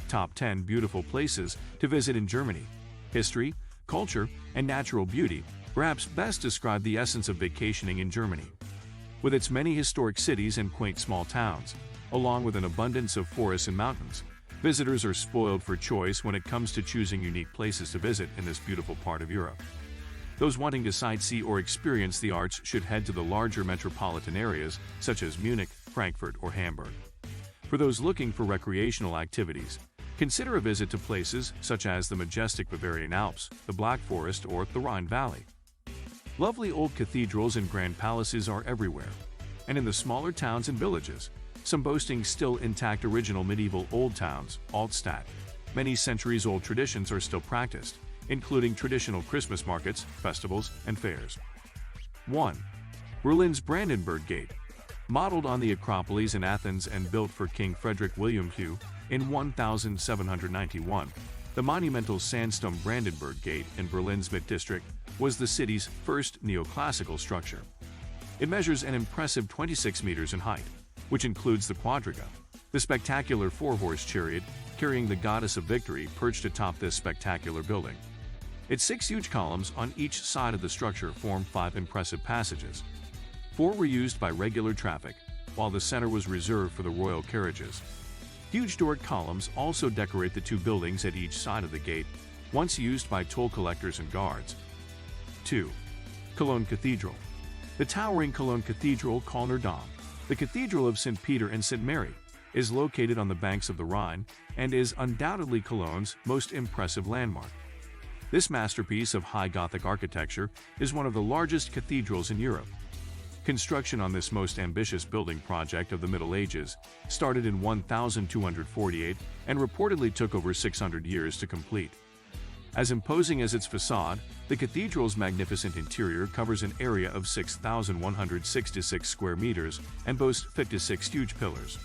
Top 10 Beautiful Places to Visit in Germany. History, culture, and natural beauty perhaps best describe the essence of vacationing in Germany. With its many historic cities and quaint small towns, along with an abundance of forests and mountains, visitors are spoiled for choice when it comes to choosing unique places to visit in this beautiful part of Europe. Those wanting to sightsee or experience the arts should head to the larger metropolitan areas such as Munich, Frankfurt, or Hamburg. For those looking for recreational activities, consider a visit to places such as the majestic Bavarian Alps, the Black Forest, or the Rhine Valley. Lovely old cathedrals and grand palaces are everywhere, and in the smaller towns and villages, some boasting still intact original medieval old towns, Altstadt, many centuries-old traditions are still practiced, including traditional Christmas markets, festivals, and fairs. 1. Berlin's Brandenburg Gate. Modeled on the Acropolis in Athens and built for King Frederick William II in 1791, the monumental sandstone Brandenburg Gate in Berlin's Mitte district was the city's first neoclassical structure. It measures an impressive 26 meters in height, which includes the quadriga, the spectacular four-horse chariot carrying the goddess of victory perched atop this spectacular building. Its 6 huge columns on each side of the structure form 5 impressive passages. 4 were used by regular traffic, while the center was reserved for the royal carriages. Huge Doric columns also decorate the 2 buildings at each side of the gate, once used by toll collectors and guards. 2. Cologne Cathedral. The towering Cologne Cathedral, Kölner Dom, the Cathedral of St. Peter and St. Mary, is located on the banks of the Rhine and is undoubtedly Cologne's most impressive landmark. This masterpiece of high Gothic architecture is one of the largest cathedrals in Europe. Construction on this most ambitious building project of the Middle Ages started in 1248 and reportedly took over 600 years to complete. As imposing as its facade, the cathedral's magnificent interior covers an area of 6,166 square meters and boasts 56 huge pillars.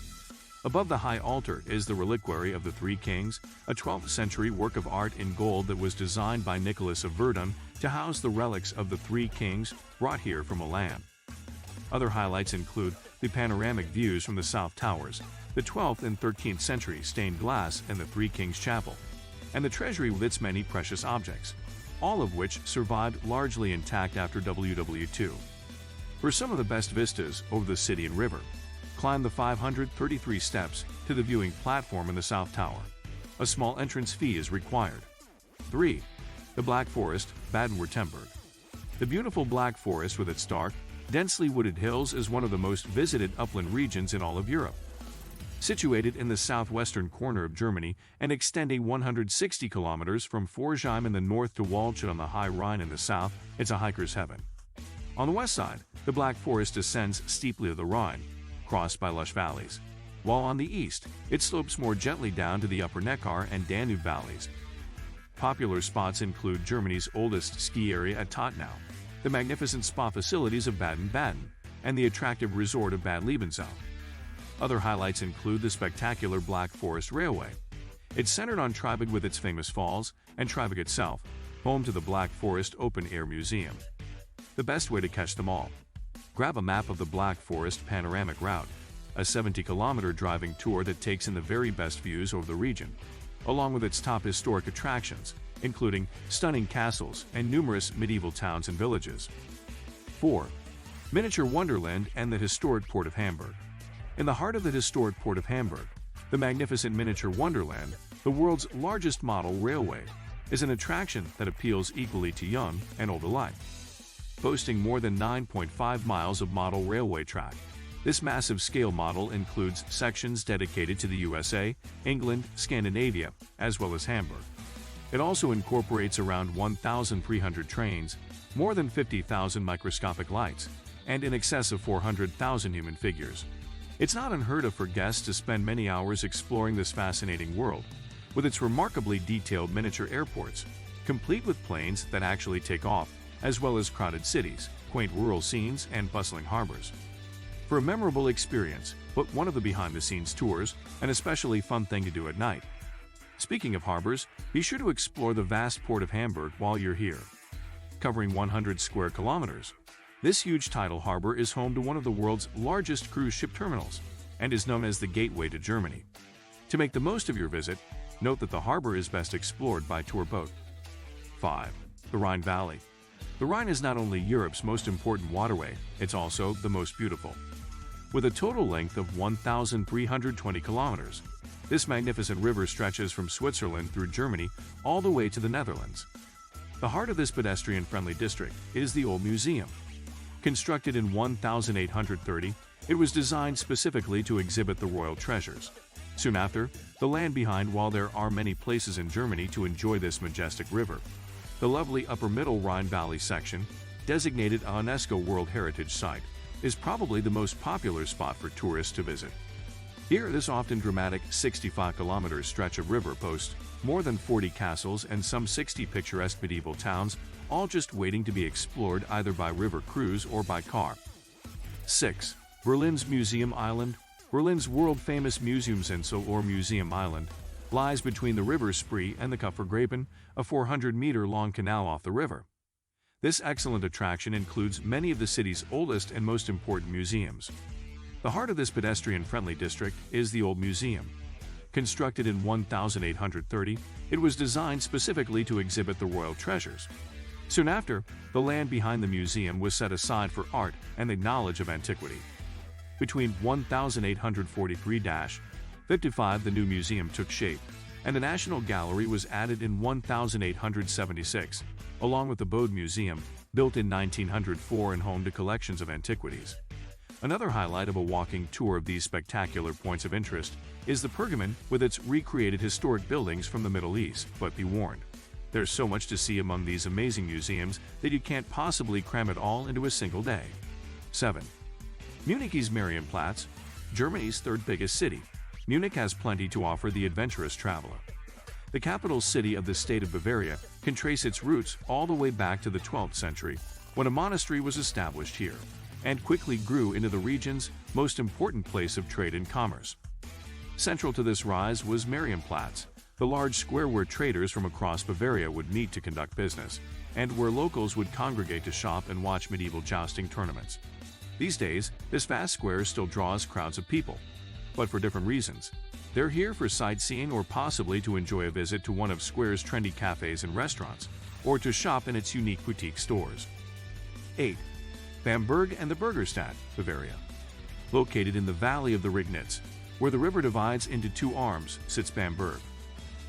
Above the high altar is the reliquary of the Three Kings, a 12th century work of art in gold that was designed by Nicholas of Verdun to house the relics of the Three Kings brought here from Milan. Other highlights include the panoramic views from the South Towers, the 12th and 13th century stained glass in the Three Kings Chapel, and the treasury with its many precious objects, all of which survived largely intact after WWII. For some of the best vistas over the city and river, climb the 533 steps to the viewing platform in the South Tower. A small entrance fee is required. 3. The Black Forest, Baden-Württemberg. The beautiful Black Forest with its dark, densely wooded hills is one of the most visited upland regions in all of Europe. Situated in the southwestern corner of Germany and extending 160 kilometers from Pforzheim in the north to Waldstadt on the High Rhine in the south, it's a hiker's heaven. On the west side, the Black Forest descends steeply to the Rhine, crossed by lush valleys, while on the east, it slopes more gently down to the upper Neckar and Danube valleys. Popular spots include Germany's oldest ski area at Tottenau, the magnificent spa facilities of Baden-Baden, and the attractive resort of Bad Liebenzell. Other highlights include the spectacular Black Forest Railway. It's centered on Triberg with its famous falls, and Triberg itself, home to the Black Forest Open-Air Museum. The best way to catch them all. Grab a map of the Black Forest Panoramic Route, a 70-kilometer driving tour that takes in the very best views over the region, along with its top historic attractions, including stunning castles and numerous medieval towns and villages. 4. Miniature Wonderland and the historic Port of Hamburg. In the heart of the historic Port of Hamburg, the magnificent Miniature Wonderland, the world's largest model railway, is an attraction that appeals equally to young and old alike. Boasting more than 9.5 miles of model railway track, this massive scale model includes sections dedicated to the USA, England, Scandinavia, as well as Hamburg. It also incorporates around 1,300 trains, more than 50,000 microscopic lights, and in excess of 400,000 human figures. It's not unheard of for guests to spend many hours exploring this fascinating world, with its remarkably detailed miniature airports, complete with planes that actually take off, as well as crowded cities, quaint rural scenes, and bustling harbors. For a memorable experience, book one of the behind-the-scenes tours, an especially fun thing to do at night. Speaking of harbors, be sure to explore the vast port of Hamburg while you're here. Covering 100 square kilometers, this huge tidal harbor is home to one of the world's largest cruise ship terminals and is known as the gateway to Germany. To make the most of your visit, Note that the harbor is best explored by tour boat. 5. The Rhine Valley. The Rhine is not only Europe's most important waterway, it's also the most beautiful. With a total length of 1,320 kilometers, this magnificent river stretches from Switzerland through Germany all the way to the Netherlands. The heart of this pedestrian-friendly district is the Old Museum. Constructed in 1830, it was designed specifically to exhibit the royal treasures. Soon after, the land behind. While there are many places in Germany to enjoy this majestic river, the lovely upper middle Rhine Valley section, designated a UNESCO World Heritage Site, is probably the most popular spot for tourists to visit. Here, this often dramatic 65-kilometer stretch of river boasts more than 40 castles and some 60 picturesque medieval towns, all just waiting to be explored either by river cruise or by car. 6. Berlin's Museum Island. Berlin's world-famous Museumsinsel or Museum Island lies between the River Spree and the Kupfergraben, a 400-meter-long canal off the river. This excellent attraction includes many of the city's oldest and most important museums. The heart of this pedestrian-friendly district is the Old Museum. Constructed in 1830, it was designed specifically to exhibit the royal treasures. Soon after, the land behind the museum was set aside for art and the knowledge of antiquity. Between 1843–55, the new museum took shape, and the National Gallery was added in 1876, along with the Bode Museum, built in 1904 and home to collections of antiquities. Another highlight of a walking tour of these spectacular points of interest is the Pergamon with its recreated historic buildings from the Middle East. But be warned, there's so much to see among these amazing museums that you can't possibly cram it all into a single day. 7. Munich's Marienplatz. Germany's third biggest city, Munich has plenty to offer the adventurous traveler. The capital city of the state of Bavaria can trace its roots all the way back to the 12th century, when a monastery was established here, and quickly grew into the region's most important place of trade and commerce. Central to this rise was Marienplatz, the large square where traders from across Bavaria would meet to conduct business, and where locals would congregate to shop and watch medieval jousting tournaments. These days, this vast square still draws crowds of people, but for different reasons. They're here for sightseeing or possibly to enjoy a visit to one of Square's trendy cafes and restaurants, or to shop in its unique boutique stores. 8. Bamberg and the Burgerstadt, Bavaria. Located in the valley of the Regnitz, where the river divides into two arms, sits Bamberg.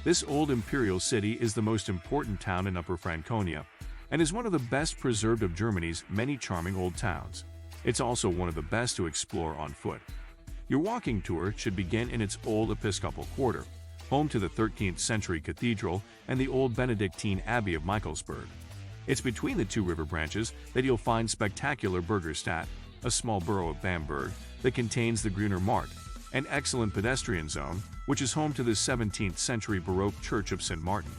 This old imperial city is the most important town in Upper Franconia, and is one of the best preserved of Germany's many charming old towns. It's also one of the best to explore on foot. Your walking tour should begin in its old Episcopal quarter, home to the 13th century cathedral and the old Benedictine Abbey of Michaelsburg. It's between the two river branches that you'll find spectacular Burgerstadt, a small borough of Bamberg that contains the Grüner Markt, an excellent pedestrian zone, which is home to the 17th century Baroque Church of St. Martin.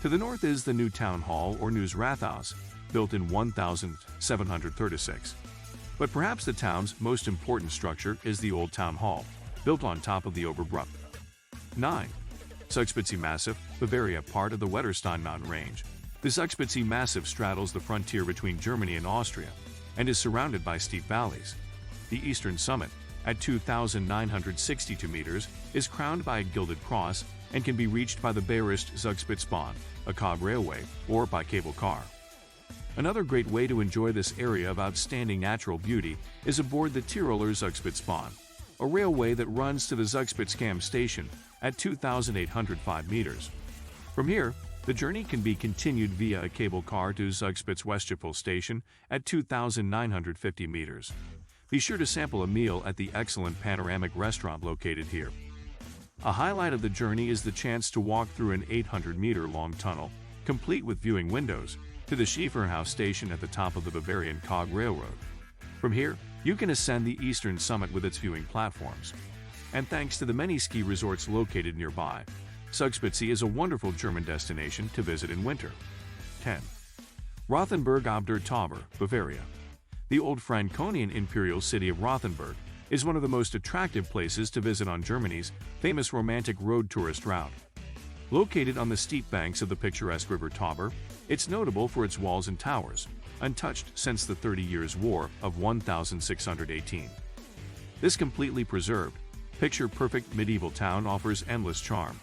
To the north is the new town hall or Neues Rathaus, built in 1736. But perhaps the town's most important structure is the Old Town Hall, built on top of the Oberbrücke. 9. Zugspitze Massif, Bavaria, part of the Wetterstein mountain range. The Zugspitze Massif straddles the frontier between Germany and Austria, and is surrounded by steep valleys. The eastern summit, at 2,962 meters, is crowned by a gilded cross and can be reached by the Bayerist Zugspitzbahn, a cog railway, or by cable car. Another great way to enjoy this area of outstanding natural beauty is aboard the Tiroler Zugspitzbahn, a railway that runs to the Zugspitzkamm station at 2,805 meters. From here, the journey can be continued via a cable car to Zugspitz-Westgipfel station at 2,950 meters. Be sure to sample a meal at the excellent panoramic restaurant located here. A highlight of the journey is the chance to walk through an 800-meter-long tunnel, complete with viewing windows, to the Schieferhouse station at the top of the Bavarian Cog Railroad. From here, you can ascend the eastern summit with its viewing platforms. And thanks to the many ski resorts located nearby, Zugspitze is a wonderful German destination to visit in winter. 10. Rothenberg ob der Tauber, Bavaria. The old Franconian imperial city of Rothenberg is one of the most attractive places to visit on Germany's famous romantic road tourist route. Located on the steep banks of the picturesque River Tauber, it's notable for its walls and towers, untouched since the 30 Years' War of 1618. This completely preserved, picture-perfect medieval town offers endless charm.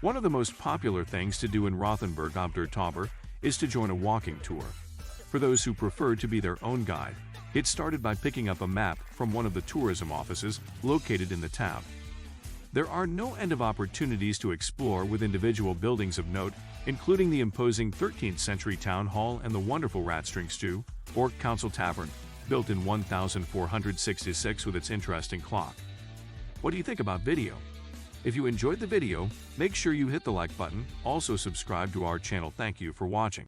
One of the most popular things to do in Rothenberg ob der Tauber is to join a walking tour. For those who prefer to be their own guide, get started by picking up a map from one of the tourism offices located in the town. There are no end of opportunities to explore with individual buildings of note, including the imposing 13th century town hall and the wonderful Ratstring Stew, or Council Tavern, built in 1466 with its interesting clock. What do you think about video? If you enjoyed the video, make sure you hit the like button, also subscribe to our channel. Thank you for watching.